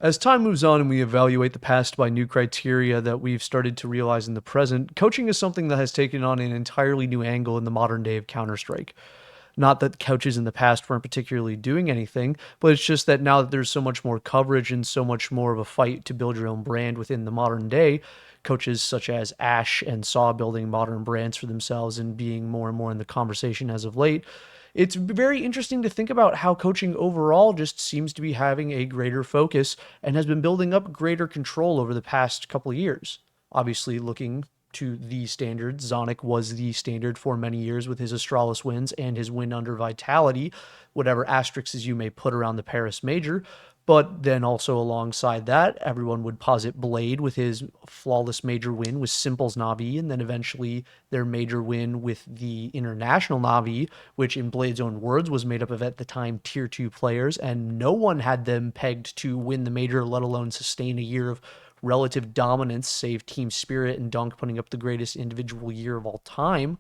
As time moves on and we evaluate the past by new criteria that we've started to realize in the present, coaching is something that has taken on an entirely new angle in the modern day of Counterstrike. Not that coaches in the past weren't particularly doing anything, but it's just that now that there's so much more coverage and so much more of a fight to build your own brand within the modern day, coaches such as Ash and Saw building modern brands for themselves and being more and more in the conversation as of late, it's very interesting to think about how coaching overall just seems to be having a greater focus and has been building up greater control over the past couple of years. Obviously, looking to the standards, Zonic was the standard for many years with his Astralis wins and his win under Vitality, whatever asterisks you may put around the Paris Major. But then also alongside that, everyone would posit Blade with his flawless major win with Simple's Navi, and then eventually their major win with the international Navi, which in Blade's own words was made up of at the time tier 2 players, and no one had them pegged to win the major, let alone sustain a year of relative dominance, save Team Spirit and Dunk putting up the greatest individual year of all time.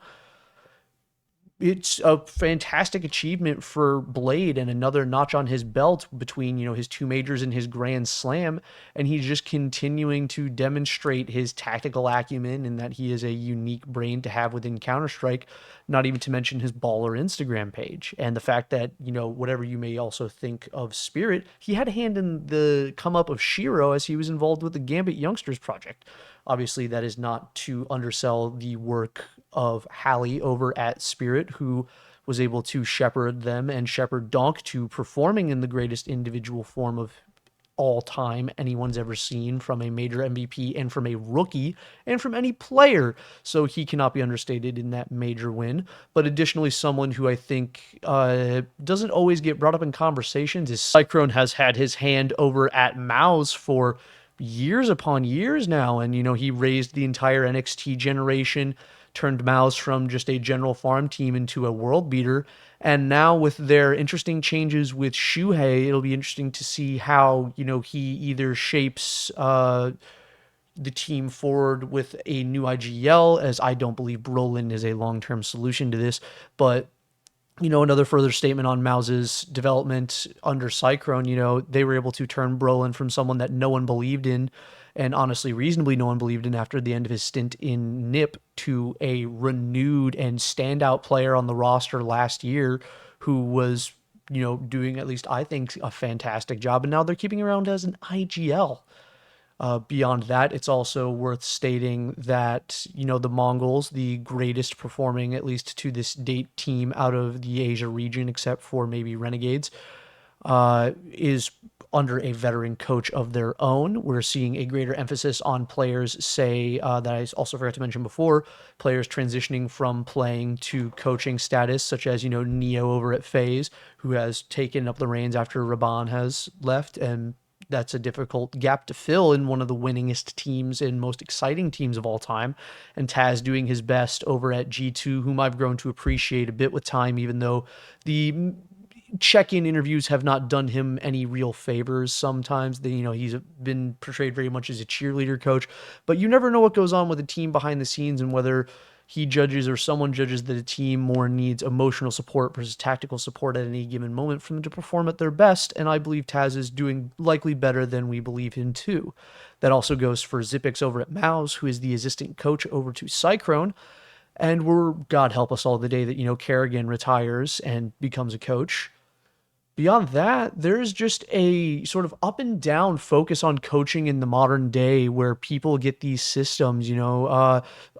It's a fantastic achievement for Blade and another notch on his belt between, his two majors and his Grand Slam. And he's just continuing to demonstrate his tactical acumen and that he is a unique brain to have within Counter-Strike, not even to mention his baller Instagram page. And the fact that, whatever you may also think of Spirit, he had a hand in the come up of Shiro as he was involved with the Gambit Youngsters project. Obviously, that is not to undersell the work of Hallie over at Spirit, who was able to shepherd them and shepherd Donk to performing in the greatest individual form of all time anyone's ever seen from a major MVP and from a rookie and from any player. So he cannot be understated in that major win. But additionally, someone who I think doesn't always get brought up in conversations is Cyclone has had his hand over at Mouse for years upon years now. And, he raised the entire NXT generation, turned Mouse from just a general farm team into a world beater. And now with their interesting changes with Shuhei, it'll be interesting to see how, he either shapes the team forward with a new IGL, as I don't believe Brolin is a long-term solution to this, but another further statement on Mouse's development under Cyclone, they were able to turn Brolin from someone that no one believed in, and honestly, reasonably no one believed in after the end of his stint in NIP, to a renewed and standout player on the roster last year who was, doing, at least I think, a fantastic job. And now they're keeping around as an IGL. Beyond that, it's also worth stating that, the Mongols, the greatest performing, at least to this date, team out of the Asia region, except for maybe Renegades, is under a veteran coach of their own. We're seeing a greater emphasis on players, say, that I also forgot to mention before, players transitioning from playing to coaching status, such as, Neo over at FaZe, who has taken up the reins after Raban has left, and that's a difficult gap to fill in one of the winningest teams and most exciting teams of all time. And Taz doing his best over at G2, whom I've grown to appreciate a bit with time, even though the check-in interviews have not done him any real favors sometimes. He's been portrayed very much as a cheerleader coach, but you never know what goes on with a team behind the scenes and whether he judges or someone judges that a team more needs emotional support versus tactical support at any given moment for them to perform at their best. And I believe Taz is doing likely better than we believe him to. That also goes for Zipix over at Mouse, who is the assistant coach over to Cyclone. And we're, God help us all, the day that, Kerrigan retires and becomes a coach. Beyond that, there's just a sort of up and down focus on coaching in the modern day where people get these systems,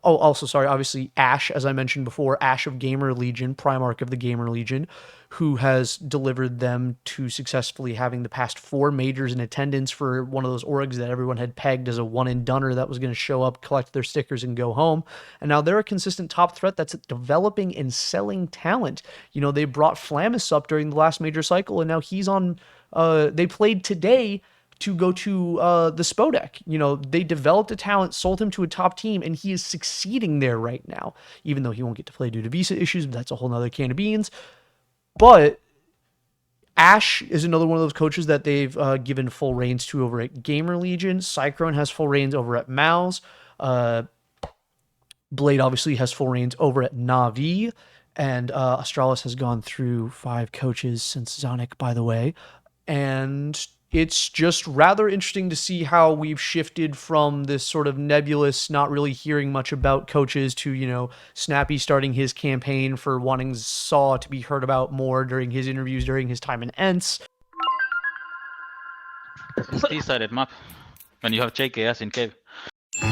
also, sorry, obviously Ash, as I mentioned before, Ash of Gamer Legion, Primarch of the Gamer Legion, who has delivered them to successfully having the past 4 majors in attendance for one of those orgs that everyone had pegged as a one-and-doneer that was going to show up, collect their stickers, and go home. And now they're a consistent top threat that's developing and selling talent. They brought Flamus up during the last major cycle, and now he's on. They played today to go to the Spodek. They developed a talent, sold him to a top team, and he is succeeding there right now, even though he won't get to play due to visa issues, but that's a whole nother can of beans. But Ash is another one of those coaches that they've given full reins to over at Gamer Legion. Cyclone has full reins over at Mouse. Blade obviously has full reins over at Navi. And Astralis has gone through 5 coaches since Zonic, by the way. And It's just rather interesting to see how we've shifted from this sort of nebulous, not really hearing much about coaches to, Snappy starting his campaign for wanting Saw to be heard about more during his interviews during his time in ENCE. This is D-sided map when you have JKS in cave. They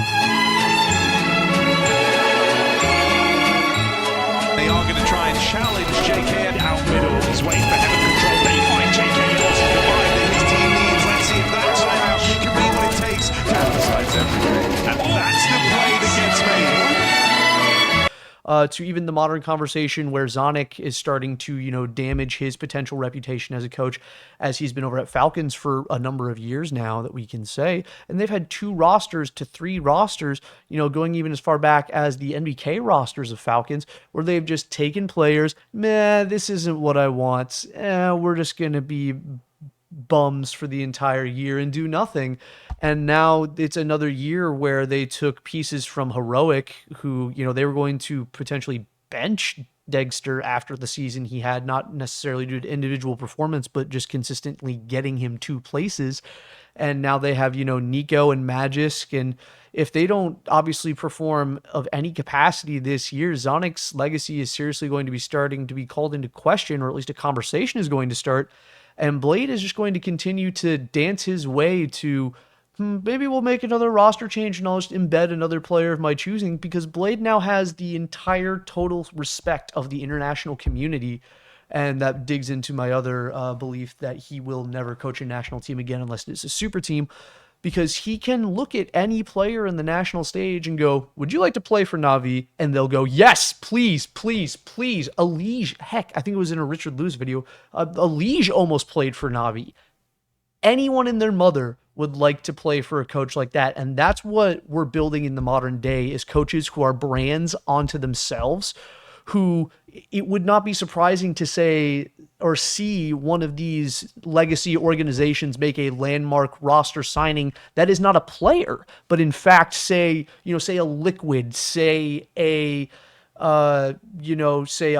are going to try and challenge JKS out middle. He's waiting for heaven control. They find JKS. The vibe that his team needs. Let's see if that somehow can be what it takes. Counterstrike's everything. And that's the play that gets made. To even the modern conversation where Zonic is starting to, damage his potential reputation as a coach, as he's been over at Falcons for a number of years now that we can say. And they've had 2 rosters to 3 rosters, going even as far back as the NBK rosters of Falcons, where they've just taken players, this isn't what I want. We're just going to be bums for the entire year and do nothing. And now it's another year where they took pieces from Heroic, who, they were going to potentially bench Degster after the season he had, not necessarily due to individual performance, but just consistently getting him 2 places. And now they have, Nico and Magisk. And if they don't obviously perform of any capacity this year, Zonic's legacy is seriously going to be starting to be called into question, or at least a conversation is going to start. And Blade is just going to continue to dance his way to, maybe we'll make another roster change and I'll just embed another player of my choosing, because Blade now has the entire total respect of the international community. And that digs into my other belief that he will never coach a national team again unless it's a super team, because he can look at any player in the national stage and go, would you like to play for Na'Vi? And they'll go, yes, please, please, please. Alige, heck, I think it was in a Richard Lewis video. Alige almost played for Na'Vi. Anyone and their mother would like to play for a coach like that. And that's what we're building in the modern day, is coaches who are brands onto themselves, who it would not be surprising to say or see one of these legacy organizations make a landmark roster signing that is not a player, but in fact, say a Liquid, say a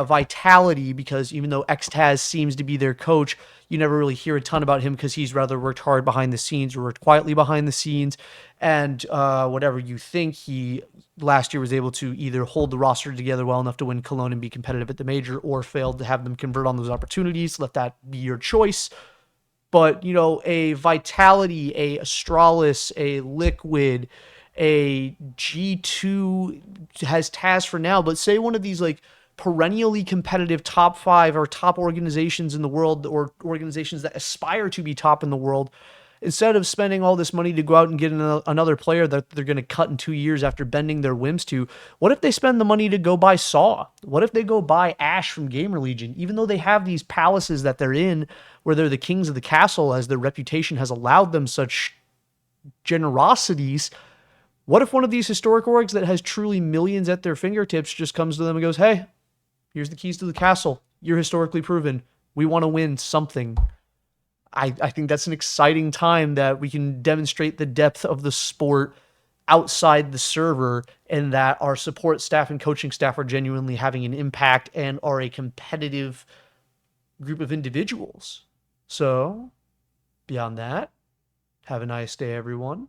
Vitality, because even though Xtaz seems to be their coach, you never really hear a ton about him because he's rather worked hard behind the scenes or worked quietly behind the scenes. And whatever you think, he last year was able to either hold the roster together well enough to win Cologne and be competitive at the major, or failed to have them convert on those opportunities. Let that be your choice. But, a Vitality, a Astralis, a Liquid, a G2 has Taz for now, but say one of these like perennially competitive top 5 or top organizations in the world, or organizations that aspire to be top in the world, instead of spending all this money to go out and get another player that they're going to cut in 2 years after bending their whims to, what if they spend the money to go buy Saw? What if they go buy Ash from Gamer Legion? Even though they have these palaces that they're in, where they're the kings of the castle, as their reputation has allowed them such generosities, what if one of these historic orgs that has truly millions at their fingertips just comes to them and goes, hey, here's the keys to the castle. You're historically proven. We want to win something. I think that's an exciting time that we can demonstrate the depth of the sport outside the server, and that our support staff and coaching staff are genuinely having an impact and are a competitive group of individuals. So, beyond that, have a nice day, everyone.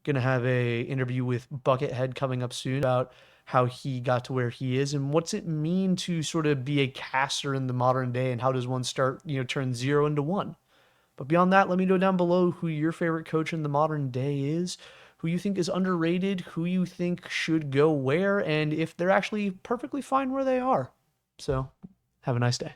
Gonna have a interview with Buckethead coming up soon about how he got to where he is and what's it mean to sort of be a caster in the modern day, and how does one start, turn 0 into 1. But beyond that, let me know down below who your favorite coach in the modern day is, who you think is underrated, who you think should go where, and if they're actually perfectly fine where they are. So, have a nice day.